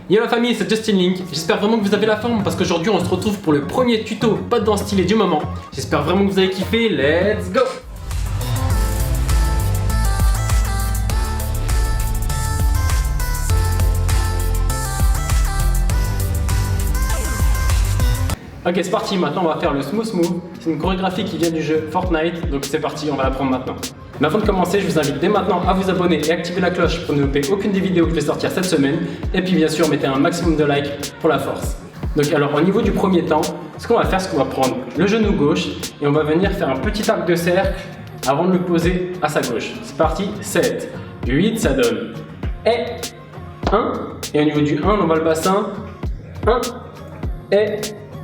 Yo la famille, c'est Justin Link. J'espère vraiment que vous avez la forme parce qu'aujourd'hui on se retrouve pour le premier tuto pas de danse stylée du moment. J'espère vraiment que vous avez kiffé. Let's go! Ok, c'est parti, maintenant on va faire le smooth move. C'est une chorégraphie qui vient du jeu Fortnite, donc c'est parti, on va l'apprendre maintenant. Mais avant de commencer, je vous invite dès maintenant à vous abonner et activer la cloche pour ne louper aucune des vidéos que je vais sortir cette semaine. Et puis bien sûr, mettez un maximum de likes pour la force. Donc alors au niveau du premier temps, ce qu'on va faire, c'est qu'on va prendre le genou gauche et on va venir faire un petit arc de cercle avant de le poser à sa gauche. C'est parti, 7, 8, ça donne et 1. Et au niveau du 1, on va le bassin 1 et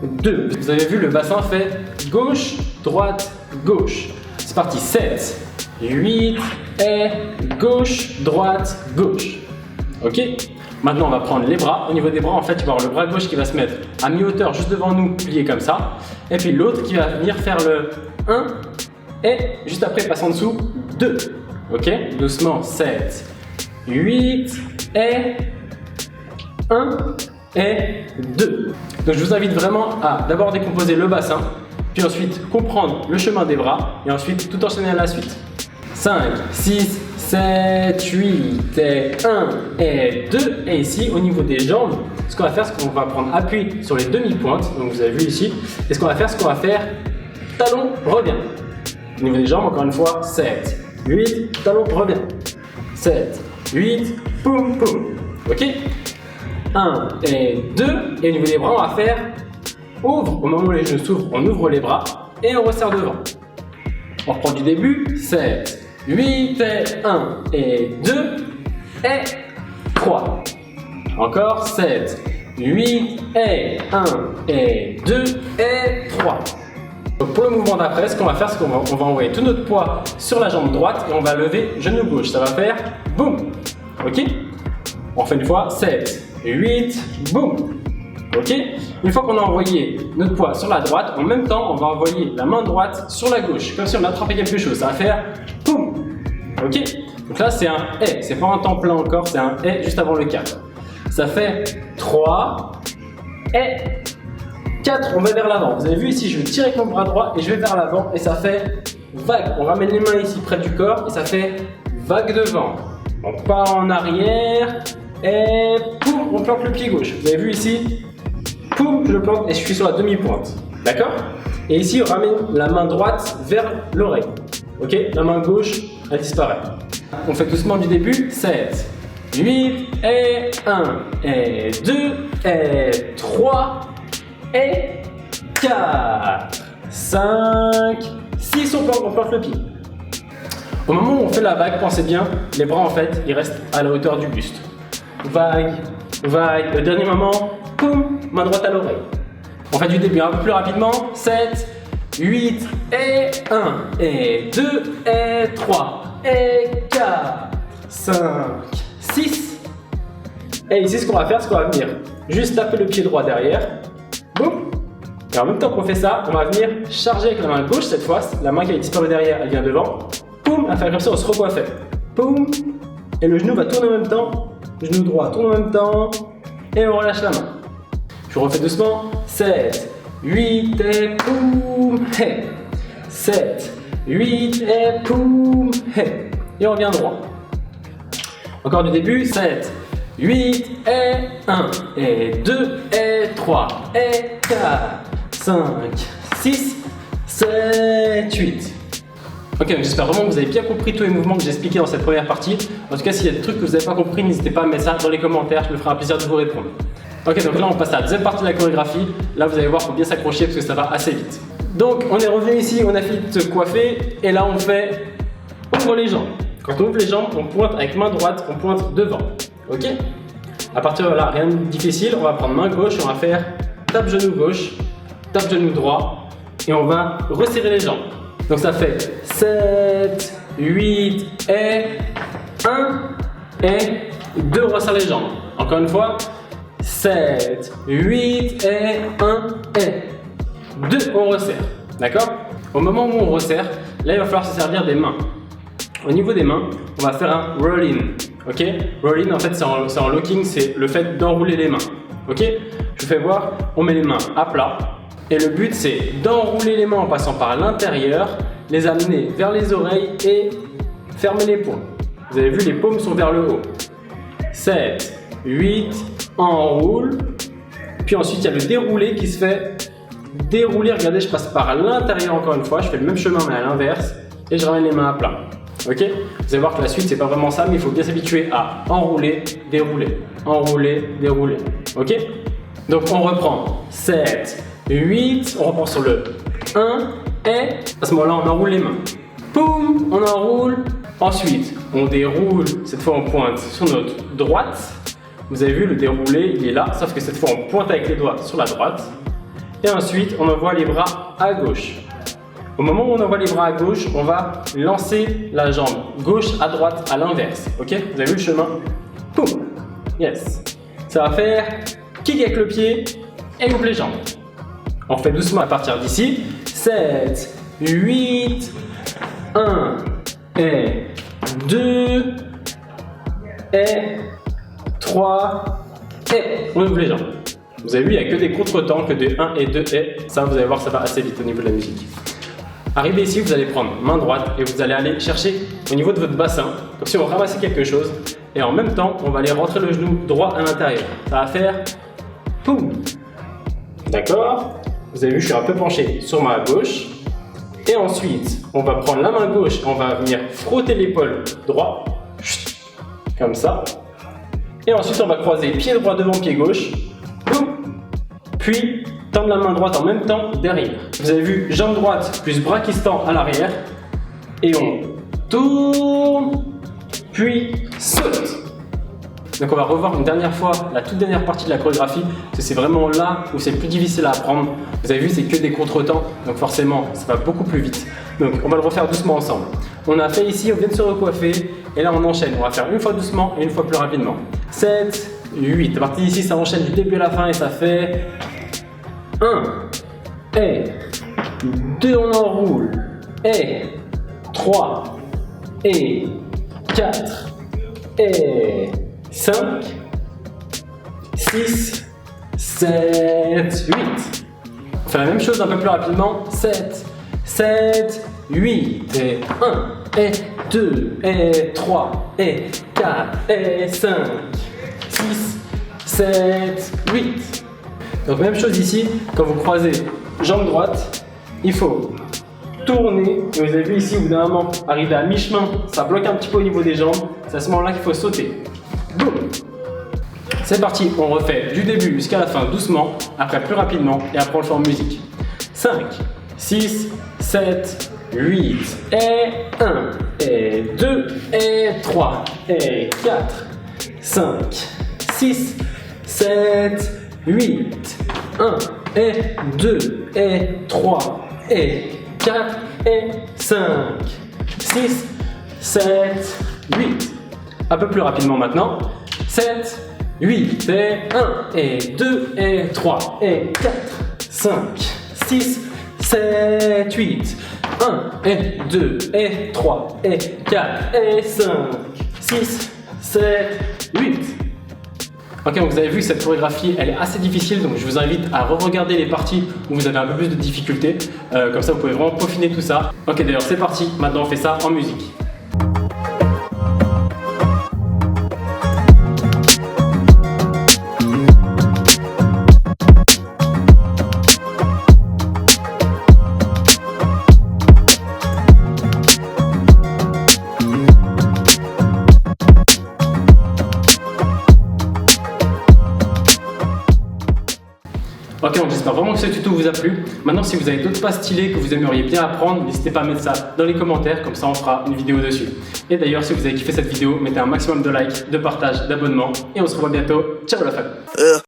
2. Vous avez vu, le bassin fait gauche, droite, gauche. C'est parti, 7, 8 et gauche, droite, gauche. Ok? Maintenant, on va prendre les bras. Au niveau des bras, en fait, tu vas avoir le bras gauche qui va se mettre à mi-hauteur juste devant nous, plié comme ça. Et puis l'autre qui va venir faire le 1 et juste après, passe en dessous, 2. Ok? Doucement, 7, 8 et 1 et 2. Donc je vous invite vraiment à d'abord décomposer le bassin, puis ensuite comprendre le chemin des bras et ensuite tout enchaîner à la suite. 5, 6, 7, 8 et 1 et 2. Et ici au niveau des jambes, ce qu'on va faire, c'est qu'on va prendre appui sur les demi-pointes, donc vous avez vu ici, et ce qu'on va faire, c'est qu'on va faire talon, revient. Au niveau des jambes, encore une fois, 7, 8, talon, revient. 7, 8, poum, poum. Ok? 1 et 2, et au niveau des bras, on va faire ouvre. Au moment où les genoux s'ouvrent, on ouvre les bras et on resserre devant. On reprend du début, 7, 8 et 1 et 2 et 3. Encore 7, 8 et 1 et 2 et 3. Donc pour le mouvement d'après, ce qu'on va faire, c'est qu'on va envoyer tout notre poids sur la jambe droite et on va lever genou gauche. Ça va faire boum. Ok? On fait une fois, 7, 8, boum. Ok? Une fois qu'on a envoyé notre poids sur la droite, en même temps, on va envoyer la main droite sur la gauche, comme si on attrapait quelque chose. Ça va faire boum. Ok? Donc là, c'est un et. C'est pas un temps plein encore, c'est un et juste avant le 4. Ça fait 3 et 4. On va vers l'avant. Vous avez vu ici, je vais tirer avec mon bras droit et je vais vers l'avant et ça fait vague. On ramène les mains ici près du corps et ça fait vague devant. On part en arrière et poum, on plante le pied gauche. Vous avez vu ici, poum, je le plante et je suis sur la demi-pointe. D'accord? Et ici, on ramène la main droite vers l'oreille. Ok? La main gauche, elle disparaît. On fait doucement du début. 7, 8 et 1 et 2 et 3 et 4, 5, 6, on plante le pied. Au moment où on fait la vague, pensez bien, les bras en fait, ils restent à la hauteur du buste. Vague, vague, le dernier moment, poum, main droite à l'oreille. On fait du début un peu plus rapidement, 7, 8 et 1 et 2 et 3 et 4, 5, 6. Et ici ce qu'on va faire, c'est qu'on va venir juste taper le pied droit derrière, boum. Et en même temps qu'on fait ça, on va venir charger avec la main gauche cette fois, la main qui a disparu derrière, elle vient devant. Poum, à faire comme ça, on se recoiffe. Poum, et le genou va tourner en même temps. Genou droit tourne en même temps. Et on relâche la main. Je refais doucement. 7, 8 et poum, hey. 7, 8 et poum, hey. Et on revient droit. Encore du début. 7, 8 et 1 et 2 et 3 et 4, 5, 6, 7, 8. Ok, j'espère vraiment que vous avez bien compris tous les mouvements que j'ai expliqués dans cette première partie. En tout cas, s'il y a des trucs que vous n'avez pas compris, n'hésitez pas à mettre ça dans les commentaires, je me ferai un plaisir de vous répondre. Ok, donc là on passe à la deuxième partie de la chorégraphie. Là vous allez voir, il faut bien s'accrocher parce que ça va assez vite. Donc on est revenu ici, on a fini de se coiffer et là on fait ouvre les jambes. Quand on ouvre les jambes, on pointe avec main droite, on pointe devant. Ok? À partir de là, rien de difficile, on va prendre main gauche, on va faire tape genou gauche, tape genou droit et on va resserrer les jambes. Donc ça fait 7, 8 et 1 et 2, resserre les jambes. Encore une fois, 7, 8 et 1 et 2, on resserre. D'accord? Au moment où on resserre, là il va falloir se servir des mains. Au niveau des mains, on va faire un roll-in. Ok, roll in en fait c'est en locking, c'est le fait d'enrouler les mains. Ok, je vous fais voir, on met les mains à plat et le but c'est d'enrouler les mains en passant par l'intérieur, les amener vers les oreilles et fermer les paumes. Vous avez vu, les paumes sont vers le haut. 7, 8, enroule. Puis ensuite il y a le déroulé qui se fait dérouler. Regardez, je passe par l'intérieur encore une fois, je fais le même chemin mais à l'inverse et je ramène les mains à plat. Ok, vous allez voir que la suite c'est pas vraiment ça, mais il faut bien s'habituer à enrouler, dérouler, enrouler, dérouler. Ok, donc on reprend 7, 8, on reprend sur le 1 et à ce moment-là on enroule les mains. Boum, on enroule. Ensuite on déroule, cette fois on pointe sur notre droite. Vous avez vu, le déroulé il est là, sauf que cette fois on pointe avec les doigts sur la droite. Et ensuite on envoie les bras à gauche. Au moment où on envoie les bras à gauche, on va lancer la jambe gauche à droite à l'inverse. Ok, vous avez vu le chemin? Boum. Yes. Ça va faire kick avec le pied et loupe les jambes. On fait doucement à partir d'ici. 7, 8, 1 et 2 et 3 et on ouvre les jambes. Vous avez vu, il n'y a que des contretemps, que des 1 et 2 et. Ça, vous allez voir, ça va assez vite au niveau de la musique. Arrivé ici, vous allez prendre main droite et vous allez aller chercher au niveau de votre bassin, comme si on ramassait quelque chose. Et en même temps, on va aller rentrer le genou droit à l'intérieur. Ça va faire poum. D'accord? Vous avez vu, je suis un peu penché sur ma gauche. Et ensuite, on va prendre la main gauche et on va venir frotter l'épaule droit. Comme ça. Et ensuite, on va croiser pied droit devant pied gauche. Boum. Puis, tendre la main droite en même temps derrière. Vous avez vu, jambe droite plus bras qui se tend à l'arrière. Et on tourne, puis saute. Donc on va revoir une dernière fois la toute dernière partie de la chorégraphie, parce que c'est vraiment là où c'est le plus difficile à apprendre. Vous avez vu, c'est que des contretemps, donc forcément ça va beaucoup plus vite. Donc on va le refaire doucement ensemble. On a fait ici, on vient de se recoiffer, et là on enchaîne. On va faire une fois doucement et une fois plus rapidement. 7, 8. À partir d'ici, ça enchaîne du début à la fin et ça fait 1 et 2, on enroule, et 3 et 4 et 5, 6, 7, 8. On fait la même chose un peu plus rapidement. 7, 7, 8 et 1 et 2 et 3 et 4 et 5, 6, 7, 8. Donc même chose ici, quand vous croisez jambe droite, il faut tourner. Et vous avez vu ici, au bout d'un moment, arriver à mi-chemin, ça bloque un petit peu au niveau des jambes. C'est à ce moment-là qu'il faut sauter. Boum. C'est parti, on refait du début jusqu'à la fin doucement, après plus rapidement et après on le fait en musique. 5, 6, 7, 8 et 1 et 2 et 3 et 4, 5, 6, 7, 8, 1 et 2 et 3 et 4 et 5, 6, 7, 8. Un peu plus rapidement maintenant. 7, 8 et 1 et 2 et 3 et 4, 5, 6, 7, 8. 1 et 2 et 3 et 4 et 5, 6, 7, 8. Ok, donc vous avez vu que cette chorégraphie elle est assez difficile, donc je vous invite à re-regarder les parties où vous avez un peu plus de difficultés, comme ça vous pouvez vraiment peaufiner tout ça. Ok, d'ailleurs c'est parti, maintenant on fait ça en musique. Ok, donc j'espère vraiment que ce tuto vous a plu. Maintenant, si vous avez d'autres pas stylés que vous aimeriez bien apprendre, n'hésitez pas à mettre ça dans les commentaires, comme ça on fera une vidéo dessus. Et d'ailleurs, si vous avez kiffé cette vidéo, mettez un maximum de likes, de partage, d'abonnements, et on se revoit bientôt. Ciao la famille.